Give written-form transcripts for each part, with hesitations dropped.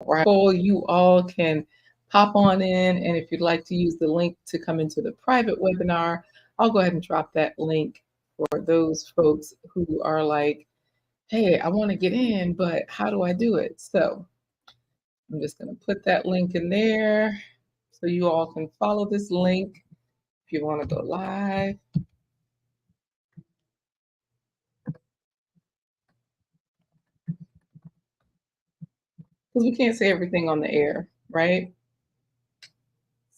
right? So you all can pop on in, and if you'd like to use the link to come into the private webinar, I'll go ahead and drop that link for those folks who are like, hey, I want to get in, but how do I do it? So I'm just going to put that link in there so you all can follow this link if you want to go live. Because we can't say everything on the air, right?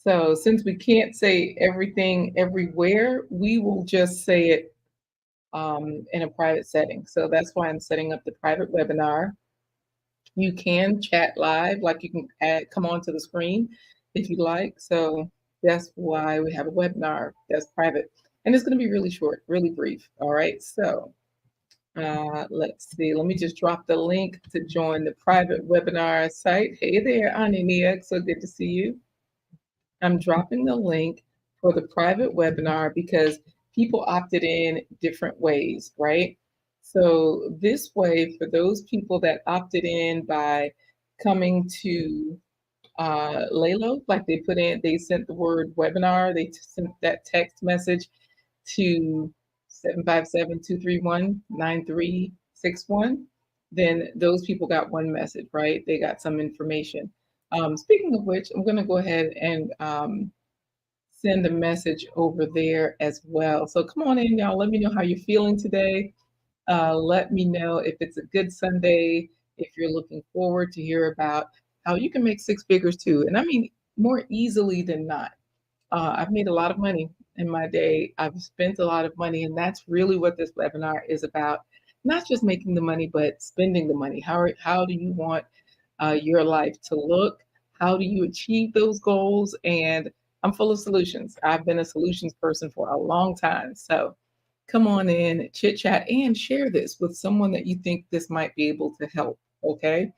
So since we can't say everything everywhere, we will just say it in a private setting. So that's why I'm setting up the private webinar. You can chat live, like you can come onto the screen if you like. So that's why we have a webinar that's private. And it's going to be really short, really brief. All right. So let's see. Let me just drop the link to join the private webinar site. Hey there, Anania. So good to see you. I'm dropping the link for the private webinar because people opted in different ways, right? So this way, for those people that opted in by coming to Lalo, like they sent the word webinar, they sent that text message to 757-231-9361, then those people got one message, right? They got some information. Speaking of which, I'm going to go ahead and send a message over there as well. So come on in, y'all. Let me know how you're feeling today. Let me know if it's a good Sunday, if you're looking forward to hear about how you can make six figures too. And I mean, more easily than not. I've made a lot of money in my day. I've spent a lot of money, and that's really what this webinar is about. Not just making the money, but spending the money. How do you want your life to look? How do you achieve those goals? And I'm full of solutions. I've been a solutions person for a long time. So come on in, chit chat, and share this with someone that you think this might be able to help. Okay.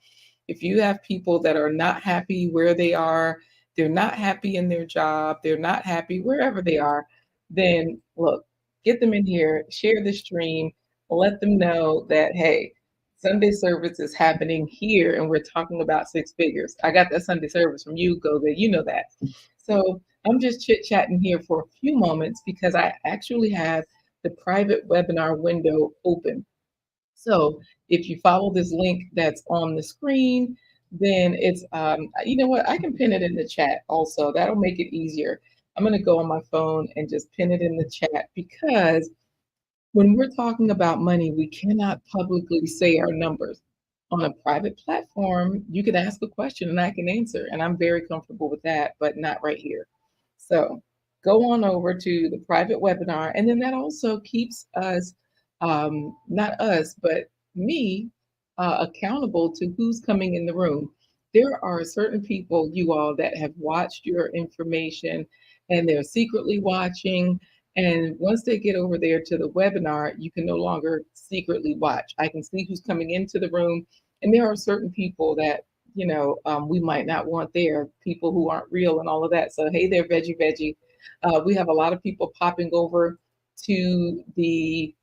If you have people that are not happy where they are, they're not happy in their job, they're not happy wherever they are, then look, get them in here, share the stream, let them know that, hey, Sunday service is happening here and we're talking about six figures. I got that Sunday service from you, Goga, you know that. So I'm just chit chatting here for a few moments because I actually have the private webinar window open. So if you follow this link that's on the screen, then it's, you know what, I can pin it in the chat also. That'll make it easier. I'm going to go on my phone and just pin it in the chat because when we're talking about money, we cannot publicly say our numbers. On a private platform, you can ask a question and I can answer, and I'm very comfortable with that, but not right here. So go on over to the private webinar, and then that also keeps us, not us, but me, accountable to who's coming in the room. There are certain people, you all, that have watched your information and they're secretly watching. And once they get over there to the webinar, you can no longer secretly watch. I can see who's coming into the room. And there are certain people that, we might not want there, people who aren't real and all of that. So, hey there, Veggie Veggie. We have a lot of people popping over to the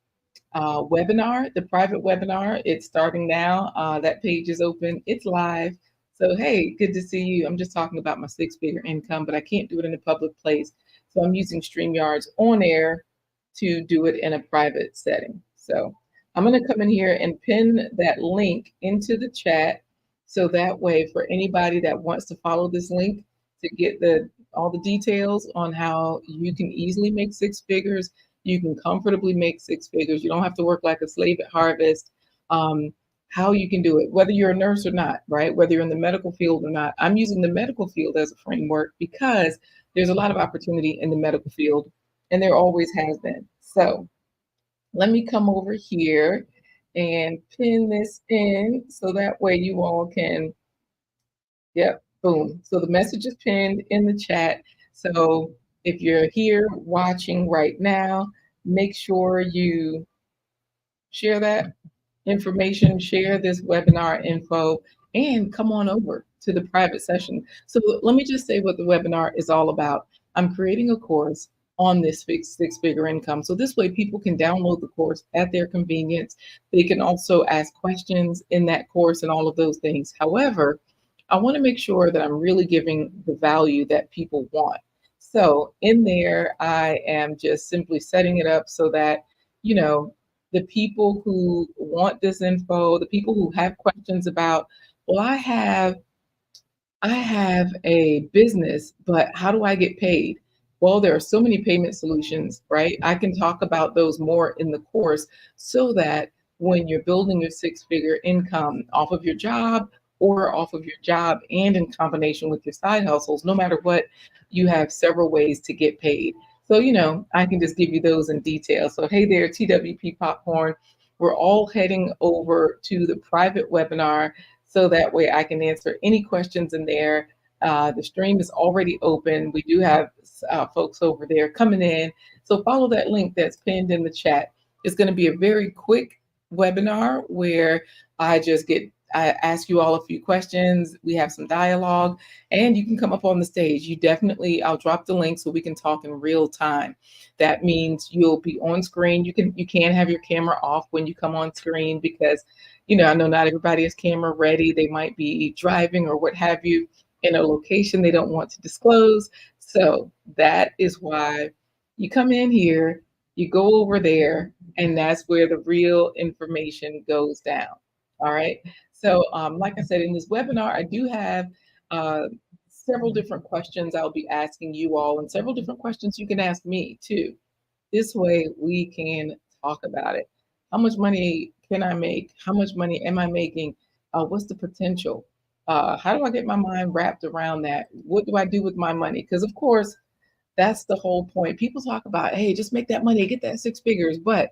webinar, the private webinar. It's starting now. That page is open, it's live. So, hey, good to see you. I'm just talking about my six figure income, but I can't do it in a public place. So, I'm using StreamYards on air to do it in a private setting. So, I'm going to come in here and pin that link into the chat. So that way, for anybody that wants to follow this link to get all the details on how you can easily make six figures, you can comfortably make six figures. You don't have to work like a slave at harvest. How you can do it, whether you're a nurse or not, right? Whether you're in the medical field or not. I'm using the medical field as a framework because there's a lot of opportunity in the medical field, and there always has been. So let me come over here and pin this in so that way you all can, yep, boom. So the message is pinned in the chat. So if you're here watching right now, make sure you share that information, share this webinar info, and come on over to the private session. So let me just say what the webinar is all about. I'm creating a course on this six-figure income. So this way people can download the course at their convenience. They can also ask questions in that course and all of those things. However, I want to make sure that I'm really giving the value that people want. So in there, I am just simply setting it up so that, you know, the people who want this info, the people who have questions about, well, I have a business, but how do I get paid? Well, there are so many payment solutions, right? I can talk about those more in the course so that when you're building your six-figure income off of your job or off of your job and in combination with your side hustles, no matter what, you have several ways to get paid. So, I can just give you those in detail. So, hey there, TWP Popcorn. We're all heading over to the private webinar so that way I can answer any questions in there. The stream is already open. We do have folks over there coming in. So follow that link that's pinned in the chat. It's going to be a very quick webinar where I ask you all a few questions. We have some dialogue and you can come up on the stage. I'll drop the link so we can talk in real time. That means you'll be on screen. You can have your camera off when you come on screen because I know not everybody is camera ready. They might be driving or what have you in a location they don't want to disclose. So that is why you come in here, you go over there, and that's where the real information goes down. All right. So, like I said, in this webinar, I do have uh, several different questions I'll be asking you all, and several different questions you can ask me too. This way we can talk about it. How much money can I make? How much money am I making? What's the potential? How do I get my mind wrapped around that? What do I do with my money? Because, of course, that's the whole point. People talk about, hey, just make that money, get that six figures. But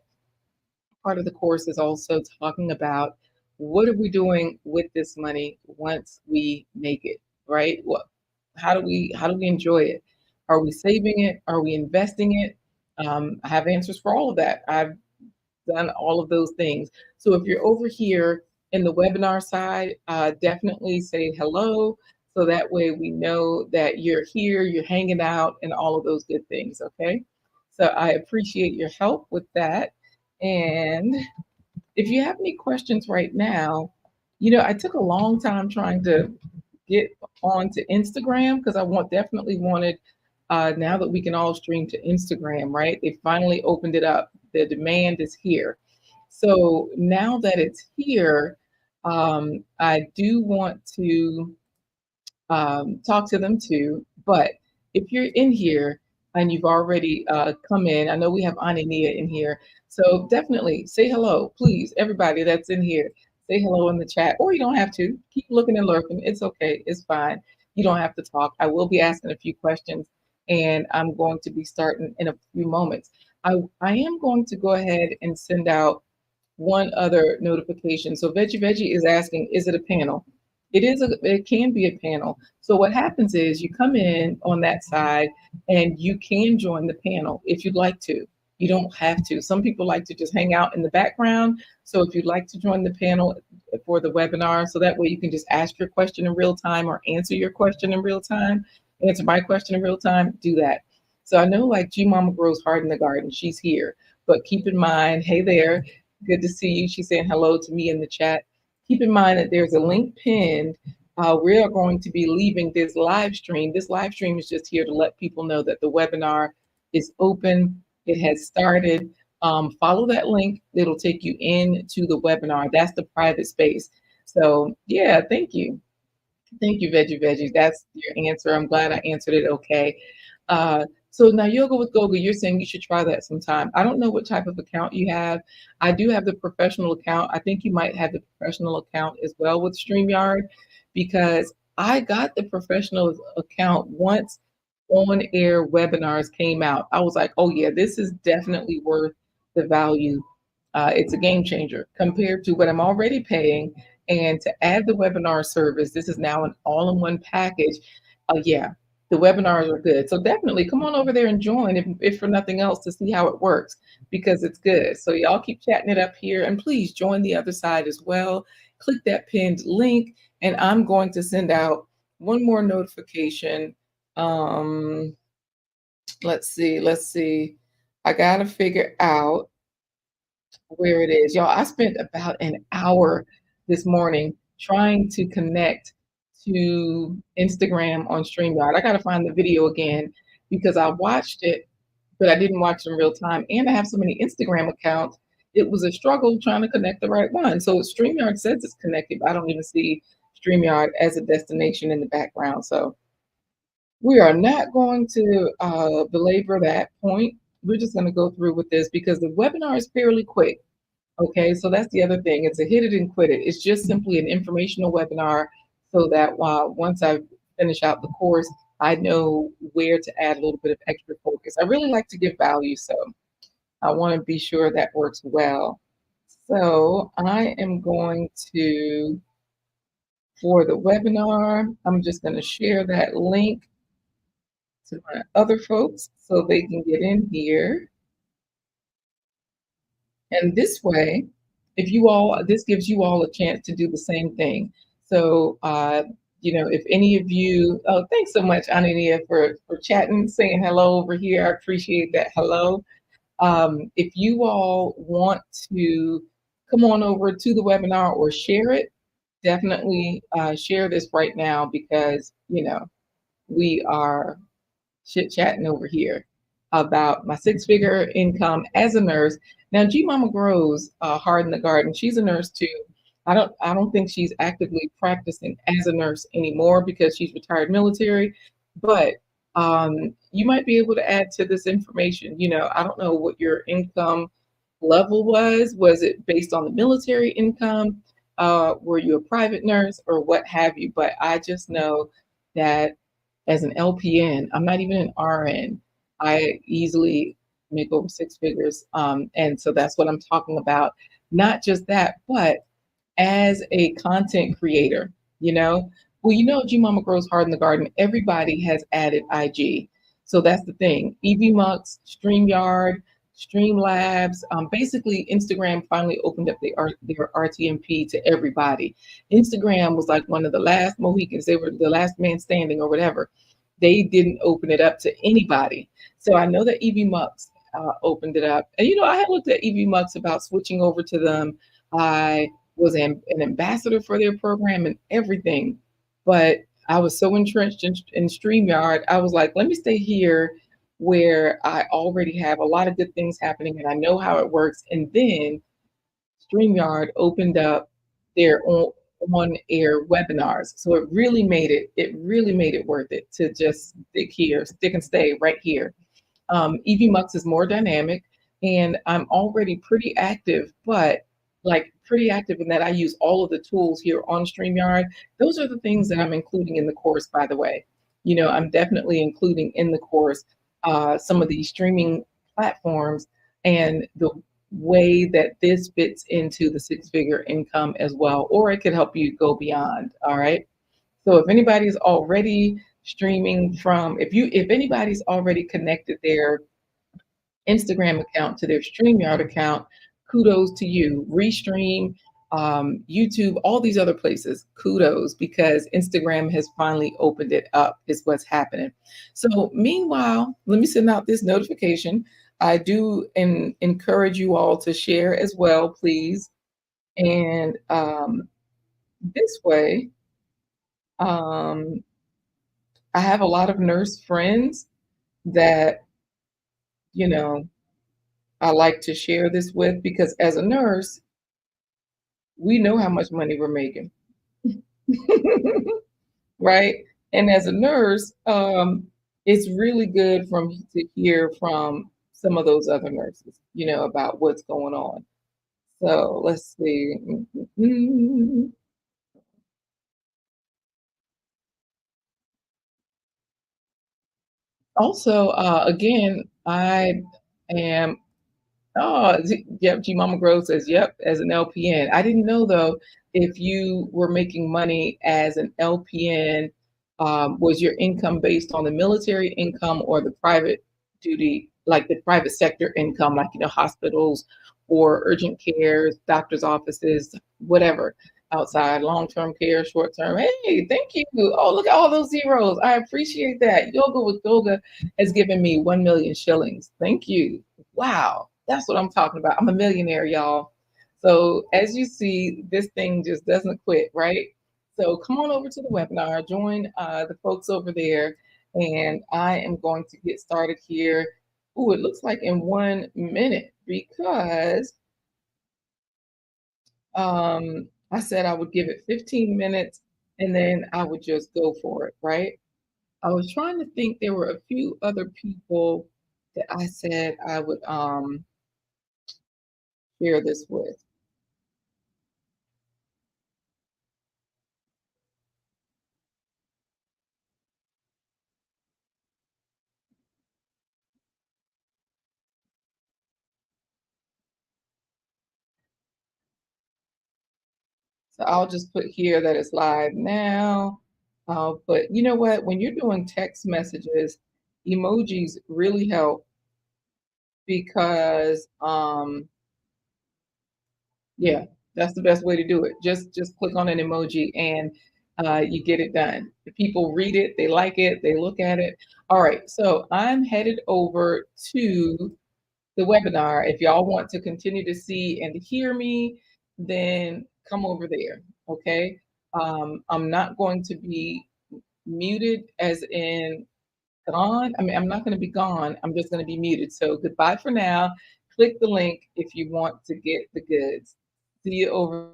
part of the course is also talking about what are we doing with this money once we make it, right? How do we enjoy it? Are we saving it? Are we investing it? I have answers for all of that. I've done all of those things. So if you're over here in the webinar side, definitely say hello. So that way we know that you're here, you're hanging out, and all of those good things. Okay. So I appreciate your help with that. And if you have any questions right now, I took a long time trying to get onto Instagram because definitely wanted now that we can all stream to Instagram, right? They finally opened it up. The demand is here. So now that it's here, I do want to talk to them too. But if you're in here and you've already come in, I know we have Anania in here. So definitely say hello, please. Everybody that's in here, say hello in the chat, or you don't have to. Keep looking and lurking. It's okay. It's fine. You don't have to talk. I will be asking a few questions and I'm going to be starting in a few moments. I am going to go ahead and send out one other notification. So Veggie is asking, is it a panel? It can be a panel. So what happens is you come in on that side and you can join the panel if you'd like to. You don't have to. Some people like to just hang out in the background. So if you'd like to join the panel for the webinar, so that way you can just ask your question in real time or answer your question in real time, answer my question in real time, do that. So I know like G Mama grows hard in the garden. She's here. But keep in mind, hey there, good to see you. She's saying hello to me in the chat. Keep in mind that there's a link pinned. We are going to be leaving this live stream. This live stream is just here to let people know that the webinar is open. It has started. Follow that link. It'll take you into the webinar. That's the private space. So yeah, thank you. Thank you, Veggie. That's your answer. I'm glad I answered it okay. So now Yoga with Goga, you're saying you should try that sometime. I don't know what type of account you have. I do have the professional account. I think you might have the professional account as well with StreamYard because I got the professional account once on air webinars came out. I was like, oh yeah, this is definitely worth the value. It's a game changer compared to what I'm already paying. And to add the webinar service, this is now an all-in-one package. Yeah, the webinars are good. So definitely come on over there and join if for nothing else to see how it works because it's good. So y'all keep chatting it up here and please join the other side as well. Click that pinned link and I'm going to send out one more notification. Let's see. I got to figure out where it is. Y'all, I spent about an hour this morning trying to connect to Instagram on StreamYard. I gotta find the video again because I watched it, but I didn't watch it in real time, and I have so many Instagram accounts, it was a struggle trying to connect the right one. So StreamYard says it's connected, but I don't even see StreamYard as a destination in the background. So we are not going to belabor that point. We're just going to go through with this because the webinar is fairly quick. Okay, so that's the other thing. It's a hit it and quit it. It's just simply an informational webinar so that once I finish out the course, I know where to add a little bit of extra focus. I really like to give value, so I want to be sure that works well. So I am going to, for the webinar, I'm just going to share that link to my other folks so they can get in here. And this way, if you all, this gives you all a chance to do the same thing. So, if any of you, oh, thanks so much, Anania, for chatting, saying hello over here. I appreciate that. Hello. If you all want to come on over to the webinar or share it, definitely share this right now because, we are chit chatting over here about my six-figure income as a nurse. Now, G Mama Grows, Hard in the Garden, she's a nurse too. I don't think she's actively practicing as a nurse anymore because she's retired military, but you might be able to add to this information. I don't know what your income level was. Was it based on the military income? Were you a private nurse or what have you? But I just know that as an LPN, I'm not even an RN. I easily make over six figures. And so that's what I'm talking about. Not just that, but as a content creator, G Mama Grows Hard in the Garden, everybody has added IG. So that's the thing. EVMux, StreamYard, Streamlabs, basically Instagram finally opened up their RTMP to everybody. Instagram was like one of the last Mohicans. They were the last man standing or whatever. They didn't open it up to anybody. So I know that EVMux opened it up. And, I had looked at EVMux about switching over to them. I was an ambassador for their program and everything. But I was so entrenched in StreamYard, I was like, let me stay here where I already have a lot of good things happening and I know how it works. And then StreamYard opened up their own on-air webinars. So it really made it worth it to just stick and stay right here. EVMux is more dynamic and I'm already pretty active, but like pretty active in that I use all of the tools here on StreamYard. Those are the things that I'm including in the course, by the way. I'm definitely including in the course some of these streaming platforms and the way that this fits into the six-figure income as well, or it could help you go beyond. All right. So if anybody's already streaming if anybody's already connected their Instagram account to their StreamYard account, kudos to you. Restream, YouTube, all these other places, kudos, because Instagram has finally opened it up, is what's happening. So meanwhile, let me send out this notification. I do encourage you all to share as well, please. And this way, I have a lot of nurse friends that, I like to share this with because as a nurse, we know how much money we're making, right? And as a nurse, it's really good to hear from some of those other nurses, about what's going on. So let's see. Also, again, I am. Oh, yep. G Mama Grove says, yep, as an LPN. I didn't know though if you were making money as an LPN, was your income based on the military income or the private duty, like the private sector income, like, hospitals or urgent cares, doctor's offices, whatever, outside, long-term care, short-term. Hey, thank you. Oh, look at all those zeros. I appreciate that. Yoga with Golga has given me 1 million shillings. Thank you. Wow, that's what I'm talking about. I'm a millionaire, y'all. So as you see, this thing just doesn't quit, right? So come on over to the webinar, join the folks over there, and I am going to get started here. Oh, it looks like in 1 minute because I said I would give it 15 minutes and then I would just go for it, right? I was trying to think there were a few other people that I said I would share this with. So I'll just put here that it's live now. But you know what? When you're doing text messages, emojis really help because yeah, that's the best way to do it. Just click on an emoji and you get it done. The people read it, they like it, they look at it. All right, so I'm headed over to the webinar. If y'all want to continue to see and hear me, then come over there. Okay. I'm not going to be muted as in gone. I mean, I'm not going to be gone. I'm just going to be muted. So goodbye for now. Click the link if you want to get the goods. See you over.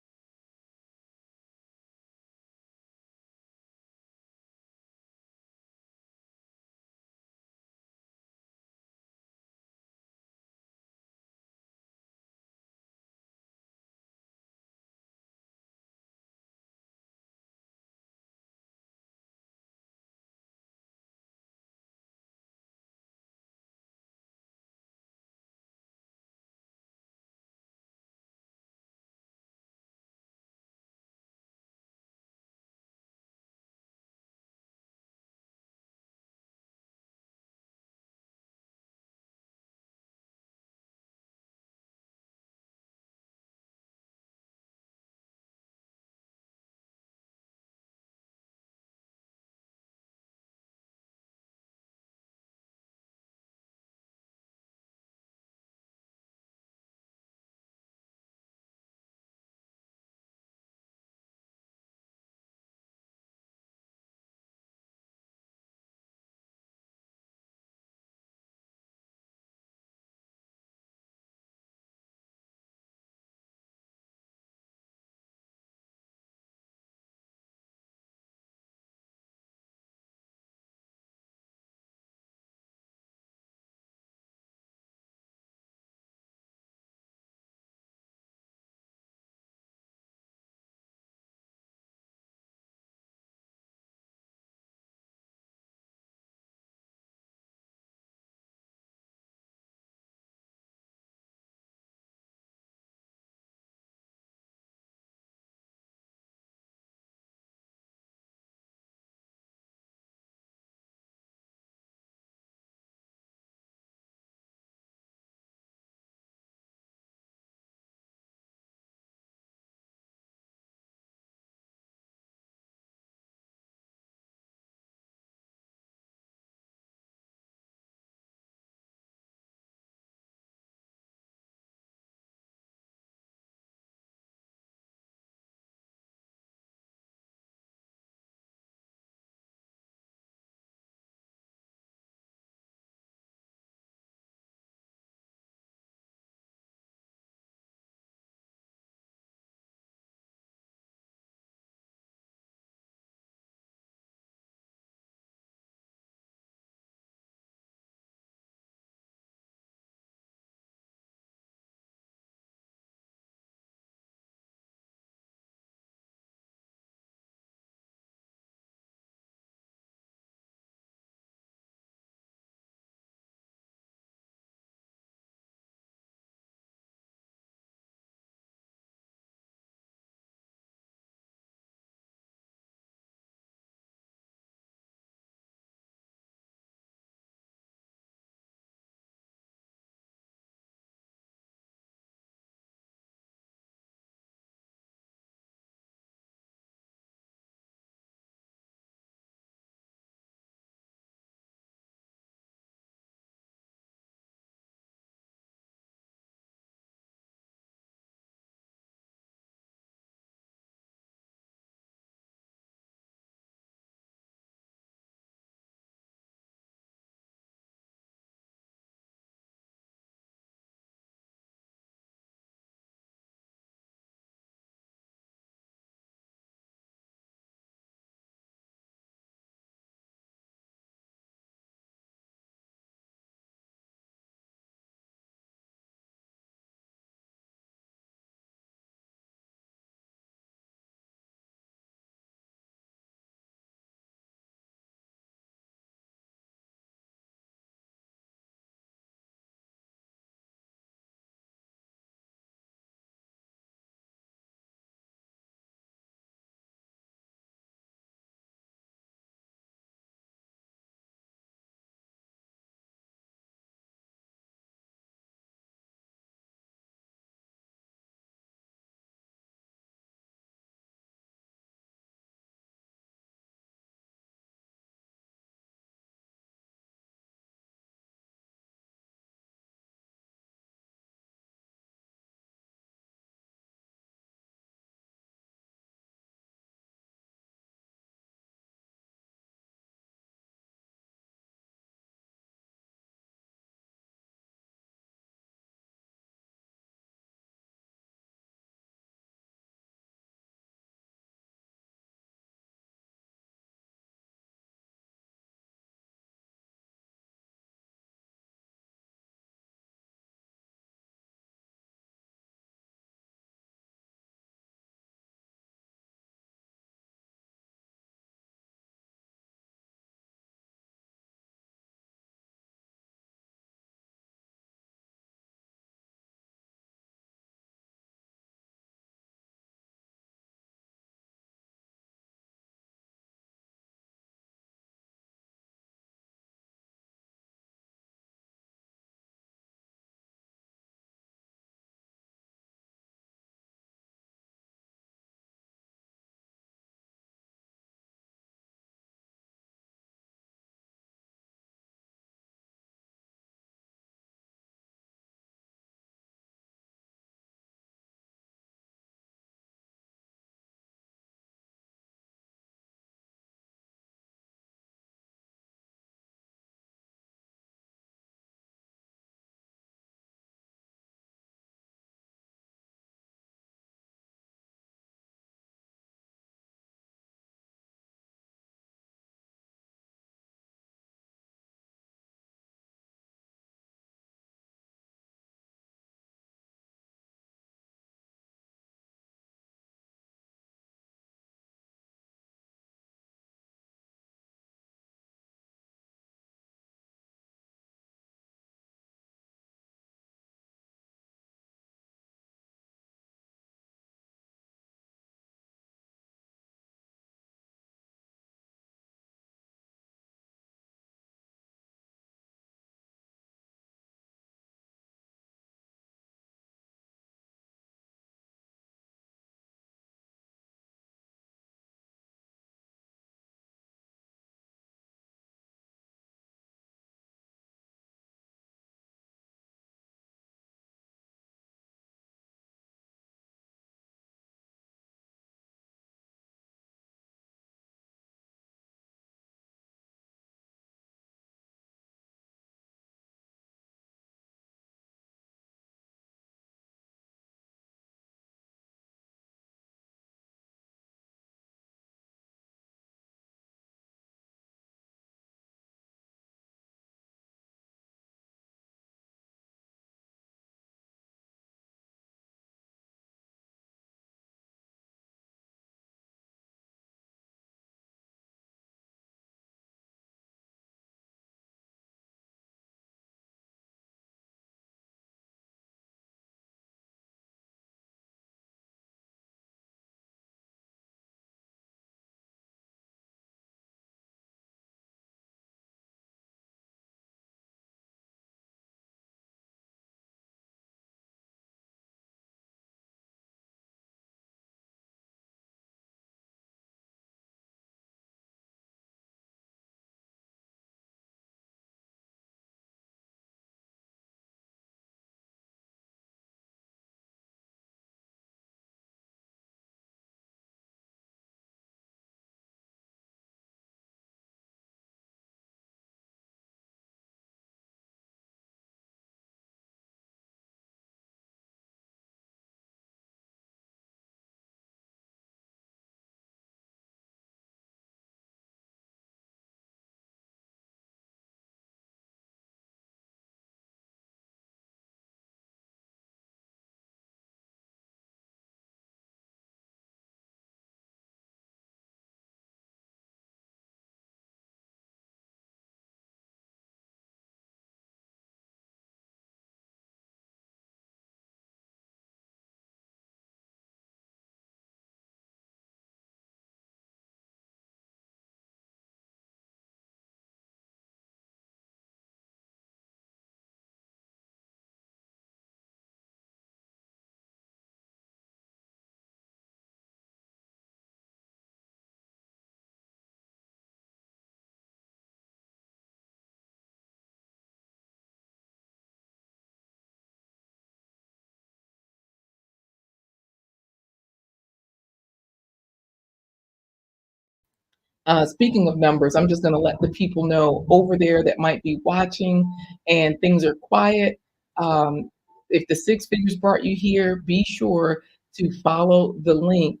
Speaking of numbers, I'm just going to let the people know over there that might be watching and things are quiet. Um, if the six figures brought you here, be sure to follow the link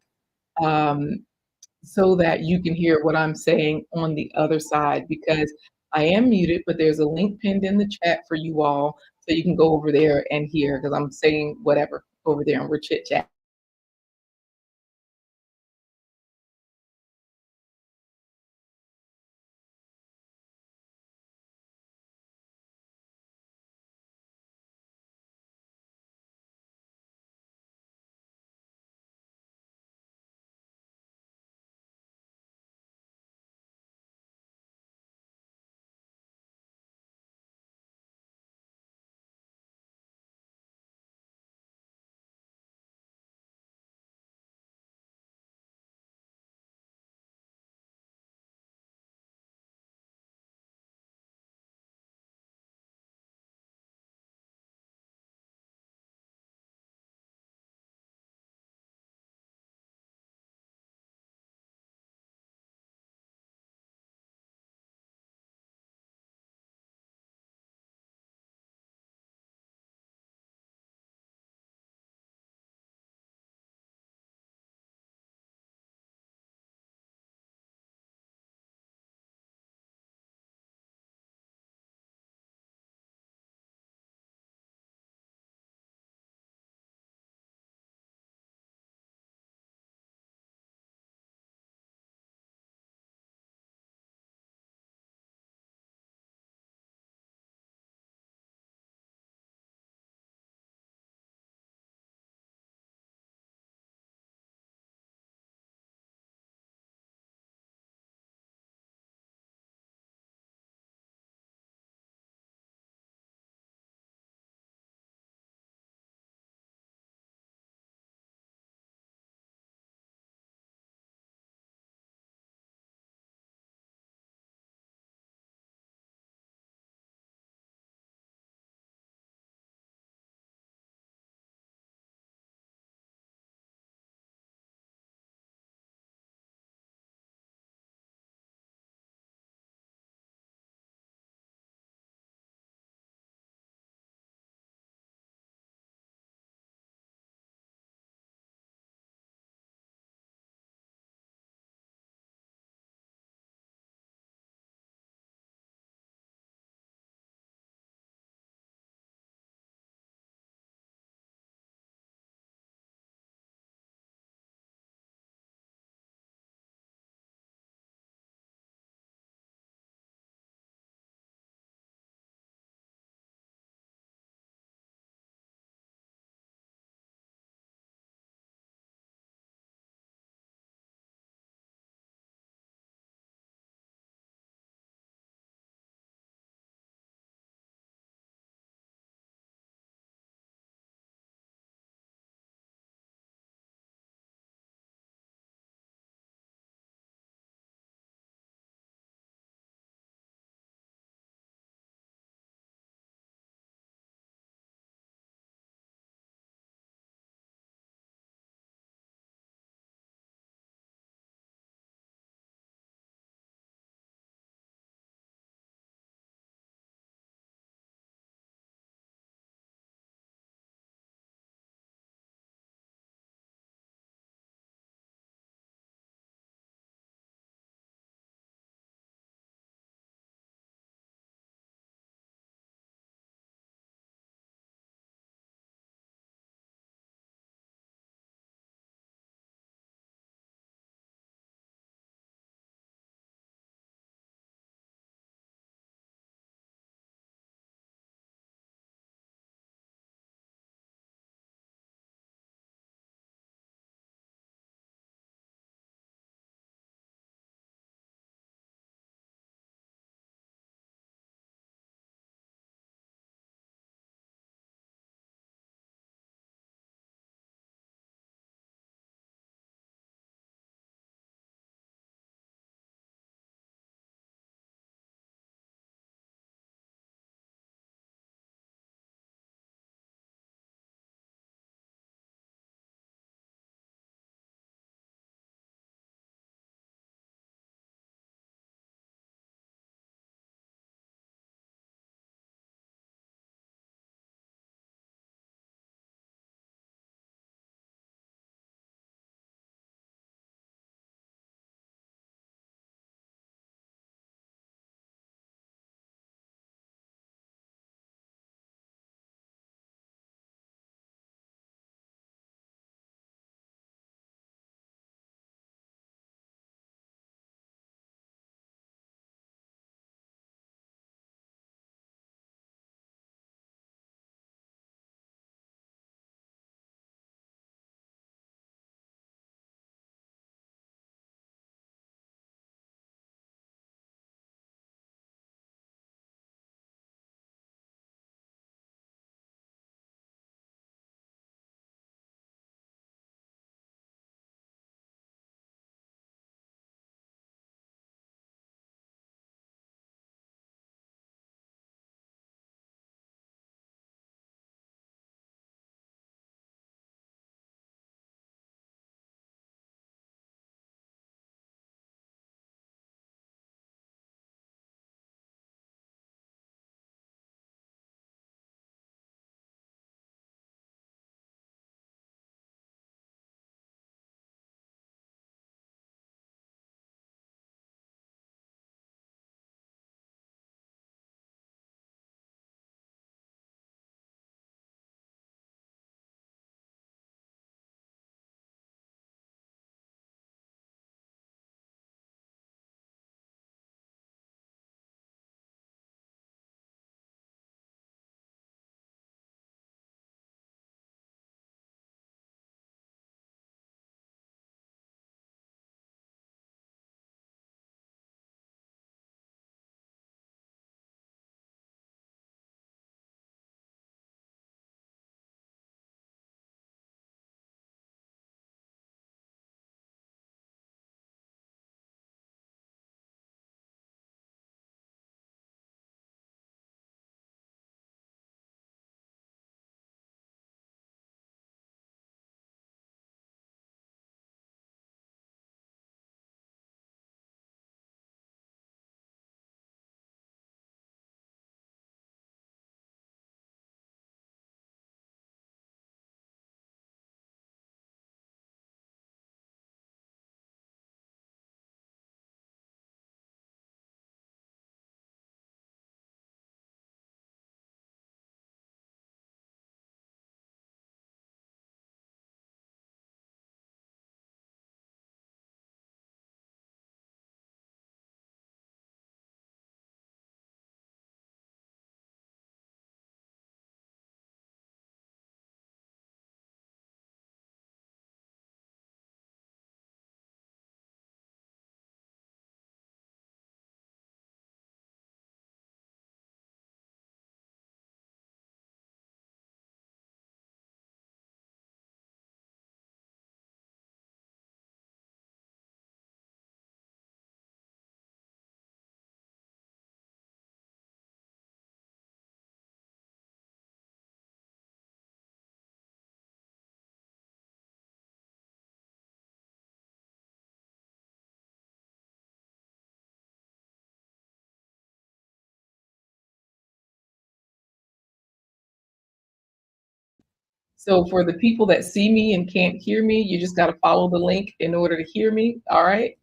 um, so that you can hear what I'm saying on the other side because I am muted, but there's a link pinned in the chat for you all so you can go over there and hear because I'm saying whatever over there and we're chit chatting. So for the people that see me and can't hear me, you just gotta follow the link in order to hear me, all right?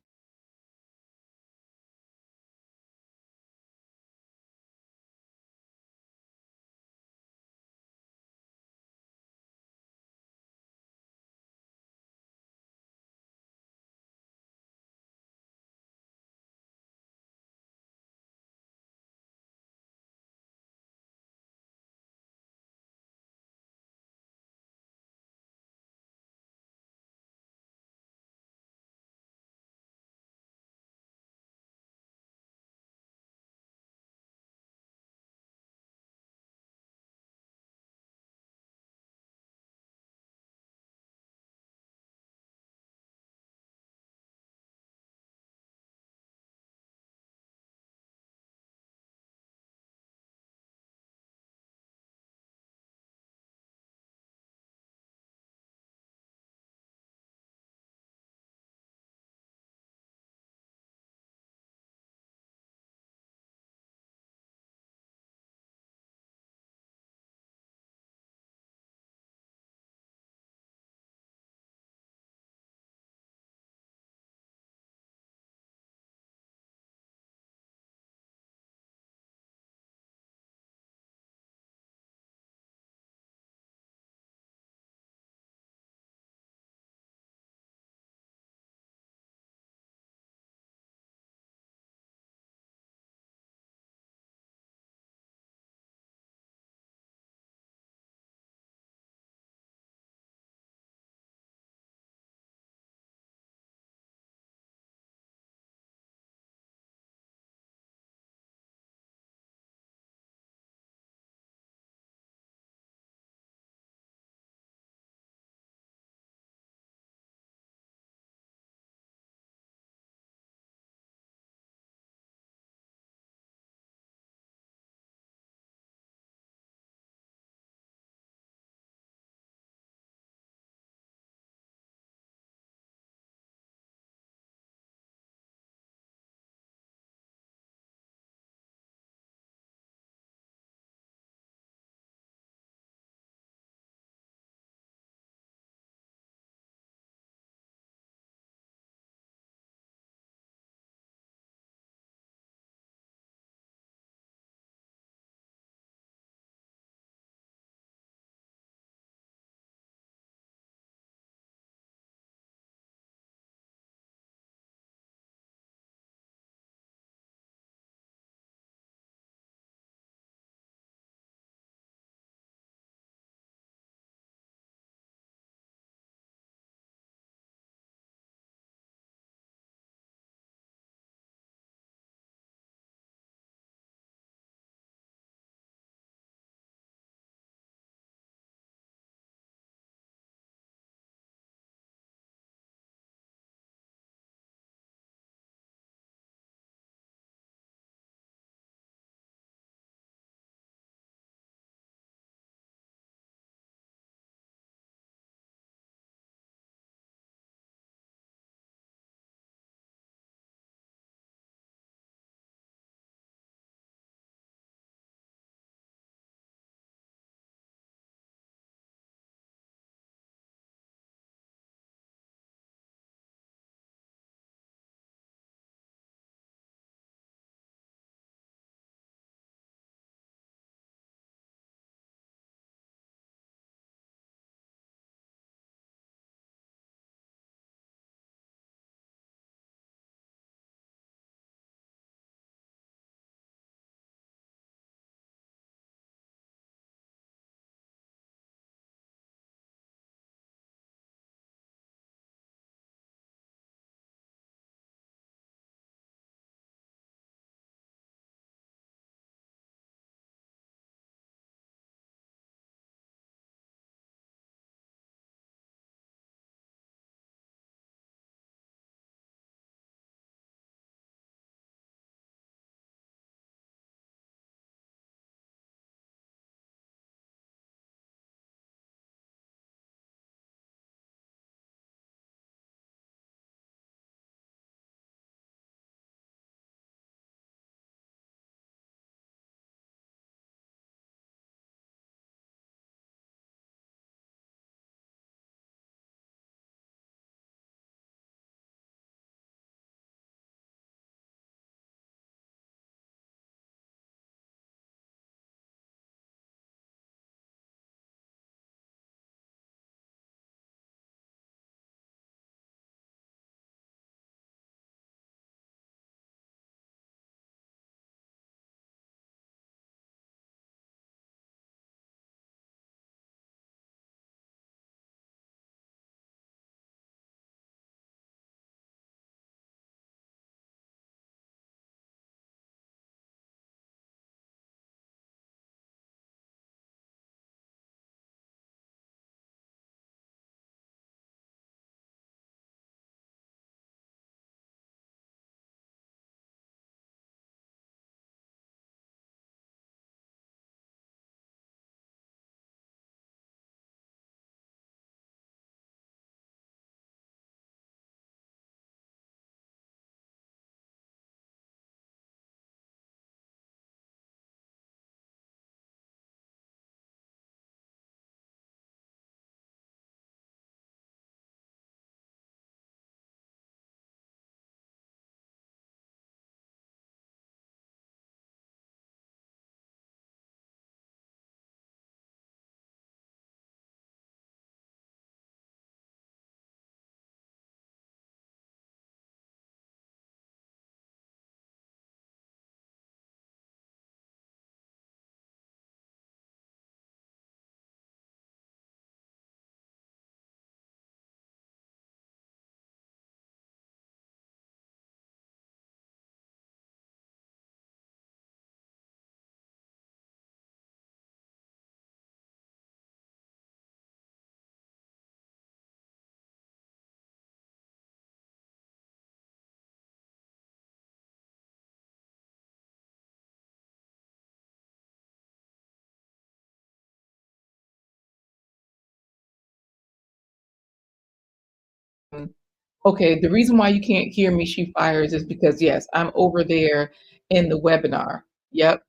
Okay, the reason why you can't hear me shoot fires is because, yes, I'm over there in the webinar. Yep.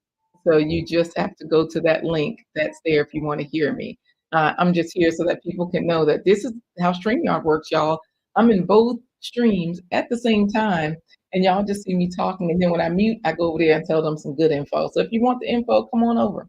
So you just have to go to that link that's there if you wanna hear me. I'm just here so that people can know that this is how StreamYard works, y'all. I'm in both streams at the same time, and y'all just see me talking, and then when I mute, I go over there and tell them some good info. So if you want the info, come on over.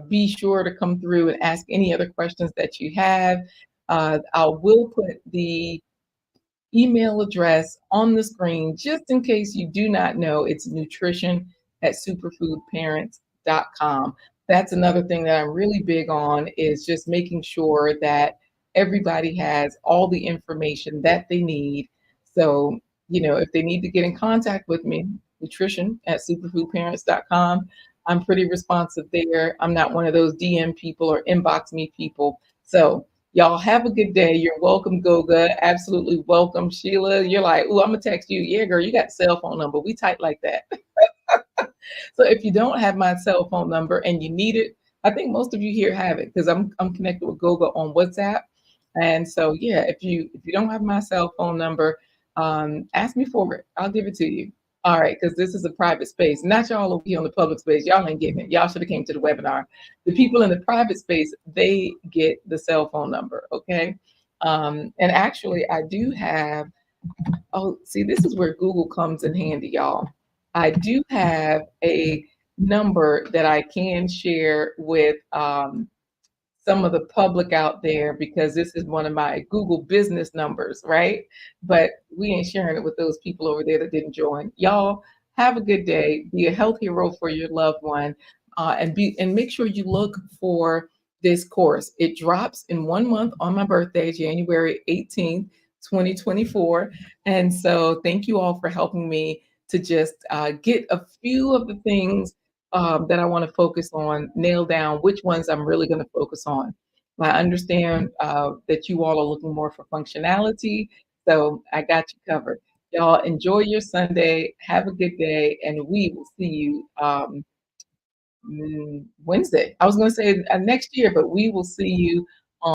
be sure to come through and ask any other questions that you have. I will put the email address on the screen just in case you do not know. It's nutrition at superfoodparents.com. That's another thing that I'm really big on is just making sure that everybody has all the information that they need. So, if they need to get in contact with me, nutrition at superfoodparents.com. I'm pretty responsive there. I'm not one of those DM people or inbox me people. So y'all have a good day. You're welcome, Goga. Absolutely welcome, Sheila. You're like, oh, I'm gonna text you. Yeah, girl, you got cell phone number. We tight like that. So if you don't have my cell phone number and you need it, I think most of you here have it because I'm connected with Goga on WhatsApp. And so yeah, if you don't have my cell phone number, ask me for it. I'll give it to you. All right, because this is a private space. Not y'all over here on the public space. Y'all ain't getting it. Y'all should have came to the webinar. The people in the private space, they get the cell phone number. Okay. And actually, I do have. Oh, see, this is where Google comes in handy, y'all. I do have a number that I can share with some of the public out there because this is one of my Google business numbers, right? But we ain't sharing it with those people over there that didn't join. Y'all have a good day. Be a health hero for your loved one, and make sure you look for this course. It drops in 1 month on my birthday, January 18th, 2024. And so thank you all for helping me to just get a few of the things that I want to focus on, nail down which ones I'm really going to focus on. I understand that you all are looking more for functionality, so I got you covered. Y'all enjoy your Sunday. Have a good day, and we will see you Wednesday. I was going to say next year, but we will see you